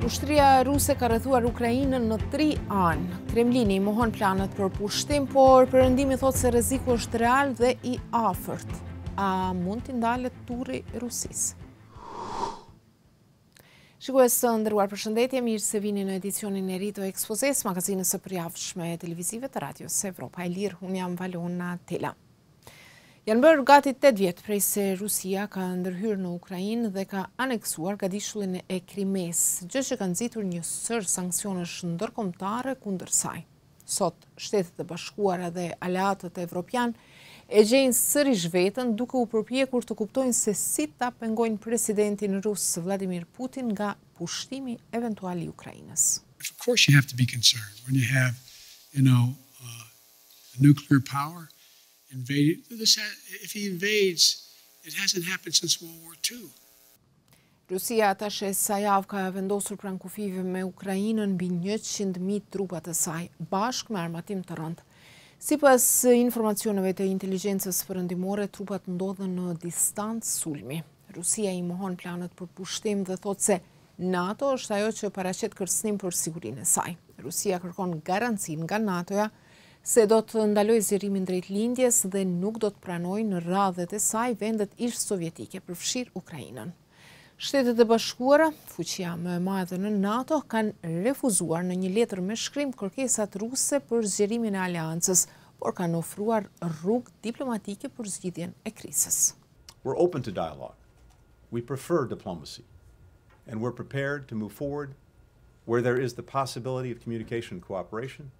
Ushtria ruse ka rrethuar Ukrainën në 3 anë. Kremlini i mohon planet për pushtim, por perëndimi thotë se rreziku është real dhe i afërt. A mund t'i ndalet turri Rusisë? Shikues të nderuar, përshëndetje, mirë se vini në edicionin e ri të Ekspozes, magazinës së përjavshme televizive të radios Evropa e Lirë. Unë jam Valona Tela. Janë bërë gati 8 vjetë prej se Rusia ka ndërhyrë në Ukrainë dhe ka aneksuar gadishullin e Krimes, gjë që ka nxitur një sër sanksionesh ndërkombëtare kundër saj. Sot, Shtetet e Bashkuara dhe aleatët evropian e gjejnë sërish veten duke u përpjekur të kuptojnë se si ta pengojnë presidentin rus Vladimir Putin nga pushtimi eventual i Ukrainës. Of course you have to be concerned when you have, a nuclear power. If he invades, it hasn't happened since World War II. Rusia tash sa javë ka vendosur pranë kufive me Ukrainën mbi 100.000 trupa të saj, bashkë me armatim të rëndë. Sipas informacioneve të inteligjencës perëndimore, trupat ndodhen në distancë sulmi. Rusia i mohon planet për pushtim dhe thotë se NATO është ajo që paraqet kërcënim për sigurinë e saj. Rusia kërkon garancinë nga NATO-ja se do të ndaloj zgjerimin drejt lindjes dhe nuk do të pranojë në radhët e saj vendet ish sovjetike, përfshirë Ukrainën. Shtetet e Bashkuara, fuqia më e madhe në NATO, kanë refuzuar në një letër me shkrim kërkesat ruse për zgjerimin e aleancës, por kanë ofruar rrugë diplomatike për zgjidhjen e krizës. We're open to dialogue. We prefer diplomacy, and we're prepared to move forward where there is the possibility of communication and cooperation.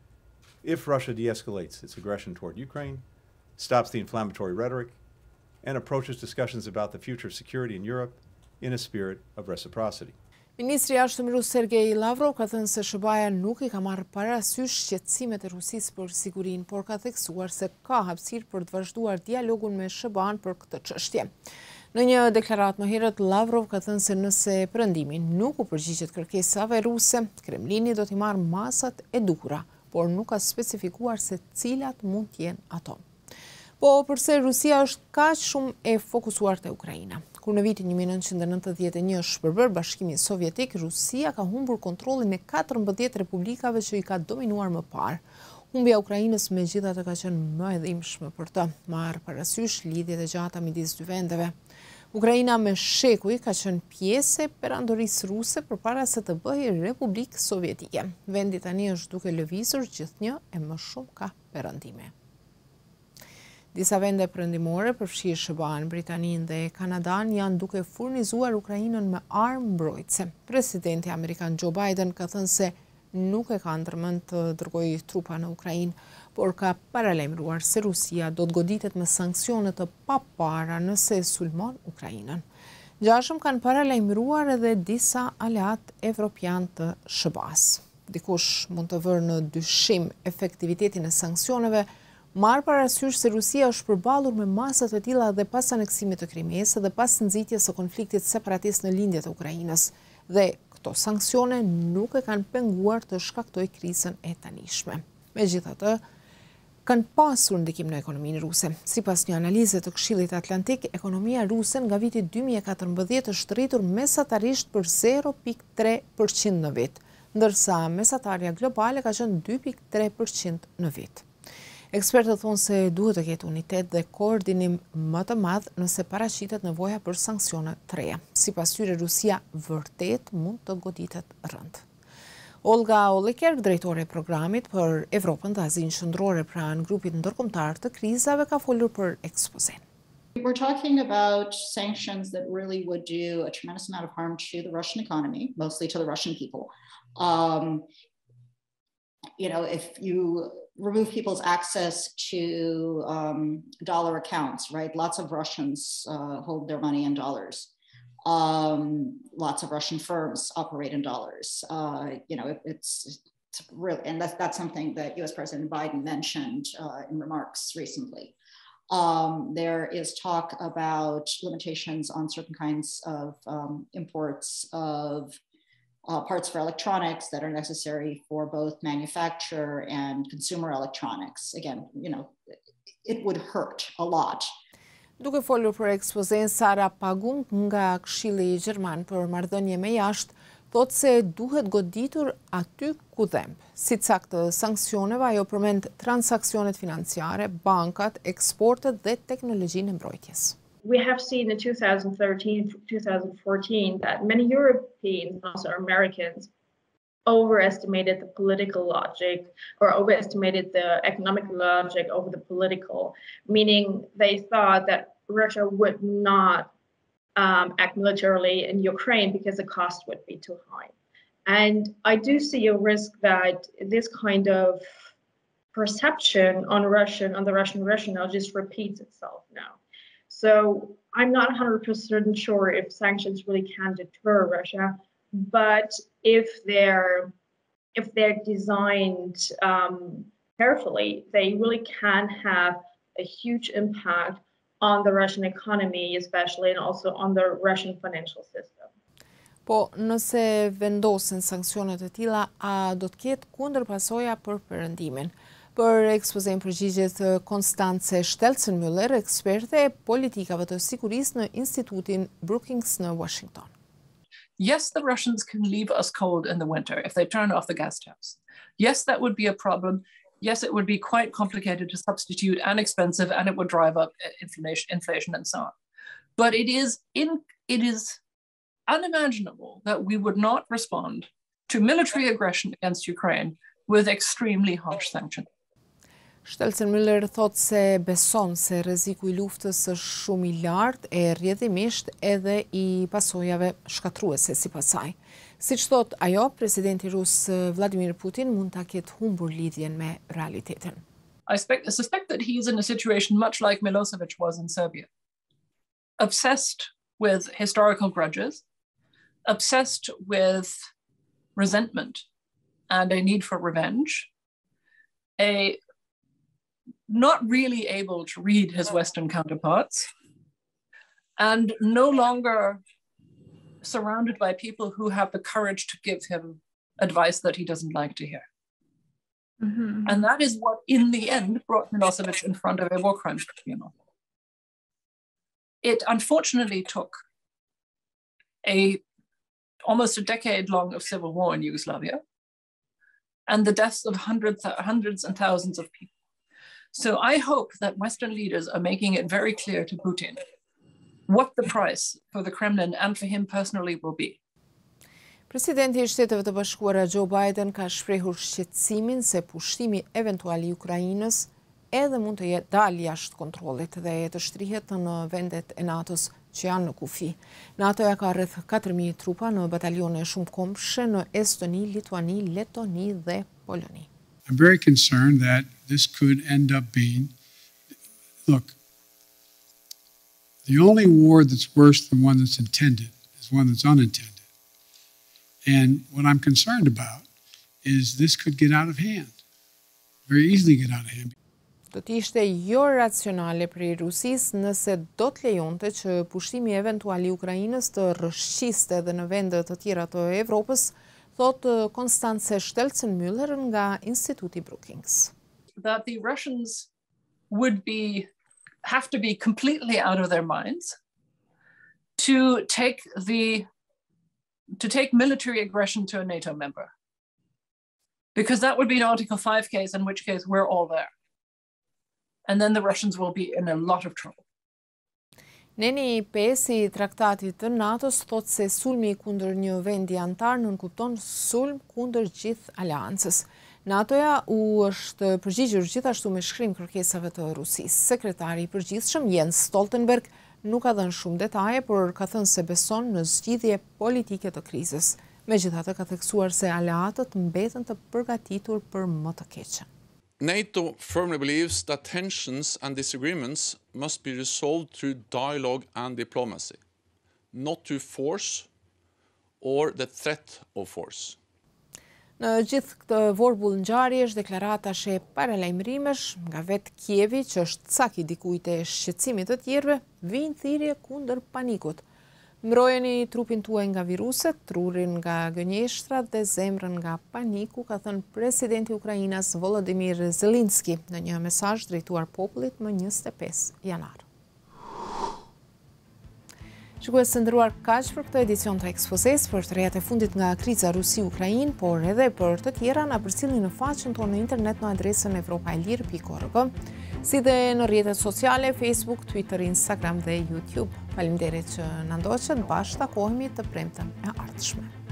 If Russia de-escalates its aggression toward Ukraine, stops the inflammatory rhetoric, and approaches discussions about the future of security in Europe in a spirit of reciprocity. Ministri i Jashtëm rus Sergej Lavrov ka thënë se SBA-ja nuk i ka marrë parasysh shqetësimet e Rusisë për sigurinë, por ka theksuar se ka hapësirë për të vazhduar dialogun me SBA-n për këtë çështje. Në një deklaratë më herët, Lavrov ka thënë se nëse perëndimi nuk u përgjigjet kërkesave ruse, Kremlini do t'i marrë masat e duhura, por nuk ka specifikuar se cilat mund të jenë ato. Po përse Rusia është kaq shumë e fokusuar te Ukraina. Kur në vitin 1991 shpërbër Bashkimi Sovjetik, Rusia ka humbur kontrollin e 14 republikave që i ka dominuar më parë. Humbja e Ukrainës megjithatë ka qenë më e dhimbshme për të marrë parasysh lidhjet e gjata midis dy vendeve. Ukraina me shekuj ka qenë pjesë e perandorisë ruse përpara se të bëhej Republikë Sovjetike. Vendi tani është duke lëvizur gjithnjë e më shumë ka perëndime. Disa vende perëndimore, përfshirë SBA-n, Britaninë dhe Kanadan, janë duke furnizuar Ukrainën me armë mbrojtëse. Presidenti amerikan Joe Biden ka thënë se nuk e ka ndërmend të dërgojë trupa në Ukrainë, por ka paralajmëruar se Rusia do të goditet me sanksione të papara nëse sulmon Ukrainën. Gjashëm kanë paralajmëruar edhe disa aleat evropian të SBA-s. Dikush mund të vërë në dyshim efektivitetin e sanksioneve, marrë parasysh se Rusia është përballur me masat e tilla dhe pas aneksimit të Krimes dhe pas nxitjes së konfliktit separatist në lindje të Ukrainës, dhe këto sanksione nuk e kanë penguar të shkaktojë krizën e tanishme. Megjithatë, kanë pasur ndikim në ekonominë ruse. Sipas një analize të Këshillit Atlantik, ekonomia ruse nga viti 2014 është rritur mesatarisht për 0.3% në vit, ndërsa mesatarja globale ka qenë 2.3% në vit. Ekspertët thonë se duhet të ketë unitet dhe koordinim më të madh nëse paraqitet nevoja për sanksione të reja. Sipas tyre, Rusia vërtet mund të goditet rënd. Olga Oleker, drejtore e programit për Evropën dhe Azinë Qendrore pranë grupit ndërkombëtar të krizave, ka folur për Ekspozen. We're talking about sanctions that really would do a tremendous amount of harm to the Russian economy, mostly to the Russian people. If you remove people's access to dollar accounts, right? Lots of Russians hold their money in dollars. Lots of Russian firms operate in dollars. It's really, and that's something that U.S. President Biden mentioned in remarks recently. There is talk about limitations on certain kinds of imports of parts for electronics that are necessary for both manufacture and consumer electronics. Again, it would hurt a lot. Duke folur për Ekspozen, Sara Pagum nga Këshilli Gjerman për marrëdhënie me jashtë Thotë se duhet goditur aty ku dhemb. Si cakt të sanksioneve, ajo përmend transaksionet financiare, bankat, eksportet dhe teknologjinë e mbrojtjes. We have seen in 2013, 2014 that many Europeans and also Americans overestimated the political logic or overestimated the economic logic over the political, meaning they thought that Russia would not act militarily in Ukraine because the cost would be too high. And I do see a risk that this kind of perception on the Russian rationale just repeats itself now. So I'm not 100% sure if sanctions really can deter Russia, but if they're designed carefully, they really can have a huge impact on the Russian economy, especially, and also on the Russian financial system. Po, nëse vendosen sanksionet e tilla, a do të ketë kundërpasoja për perëndimin? Për ekspozim përgjigjet Konstance Stelzen-Müller, eksperte e politikave të sigurisë në Institutin Brookings në Washington. Yes, the Russians can leave us cold in the winter if they turn off the gas taps. Yes, that would be a problem. Yes, it would be quite complicated to substitute and expensive, and it would drive up inflation and so on. But it is unimaginable that we would not respond to military aggression against Ukraine with extremely harsh sanctions. Stelzen-Müller thotë se beson se rreziku I luftës është shumë I lartë e rrjedhimisht edhe I pasojave shkatruese sipas saj. Siç thotë ajo, presidenti rus Vladimir Putin mund ta ketë humbur lidhjen me realitetin. I suspect that he is in a situation much like Milošević was in Serbia. Obsessed with historical grudges, obsessed with resentment and a need for revenge, not really able to read his Western counterparts, and no longer surrounded by people who have the courage to give him advice that he doesn't like to hear. Mm-hmm. And that is what, in the end, brought Milošević in front of a war crimes tribunal. It unfortunately took almost a decade long of civil war in Yugoslavia and the deaths of hundreds and thousands of people. So I hope that Western leaders are making it very clear to Putin what the price for the Kremlin and for him personally will be. Presidenti I Shteteve të Bashkuara Joe Biden ka shprehur shqetësimin se pushtimi eventual I Ukrainës edhe mund të dalë jashtë kontrollit dhe të shtrihet në vendet e NATO-s që janë në kufi. NATO-ja ka rreth 4.000 trupa në batalione shumë kombëshe në Estoni, Lituani, Letoni dhe Poloni. I'm very concerned that this could end up being, look, the only war that's worse than one that's intended is one that's unintended. And what I'm concerned about is this could get out of hand, very easily get out of hand. Do të ishte jo racionale për Rusisë nëse do të lejonte që pushtimi eventual I Ukrainës të rrëshqiste edhe në vende të tjera të Evropës, thotë Konstance Stelzen-Müller nga Instituti Brookings. That the Russians would have to be completely out of their minds to take military aggression to a NATO member. Because that would be an Article 5 case, in which case we're all there. And then the Russians will be in a lot of trouble. Neni 5 I traktatit të NATO-s thotë se sulmi kundër një vendi antar nënkupton sulm kundër gjithë aleancës. NATO-ja u është përgjigjur gjithashtu me shkrim kërkesave të Rusisë. Sekretari I përgjithshëm Jens Stoltenberg nuk ka dhënë shumë detaje, por ka thënë se beson në zgjidhje politike të krizës. Megjithatë ka theksuar se aleatët mbeten të përgatitur për më të keqen. NATO firmly believes that tensions and disagreements must be resolved through dialogue and diplomacy, not through force or the threat of force. Në gjithë këtë vorbull ngjarjesh, deklaratash e paralajmërimesh nga vetë Kievi, që është cak I dikujt e shqetësimit të tjerëve, vijnë thirrje kundër panikut. Mbrojeni trupin tuaj nga viruset, trurin nga gënjeshtrat dhe zemrën nga paniku, ka thënë presidenti Ukrainas Volodymyr Zelensky në një mesazh drejtuar popullit më 25 janar. Shikues të nderuar, kaq për këtë edicion të ekspozes për të rejat e fundit nga kriza Rusi-Ukrainë, por edhe për të tjera na përcjellni në faqen tonë në internet në adresën evropaelir.org, si dhe në rrjetet sociale Facebook, Twitter, Instagram dhe YouTube. Faleminderit që na ndoqët, bashkë takohemi të premten e ardhshme.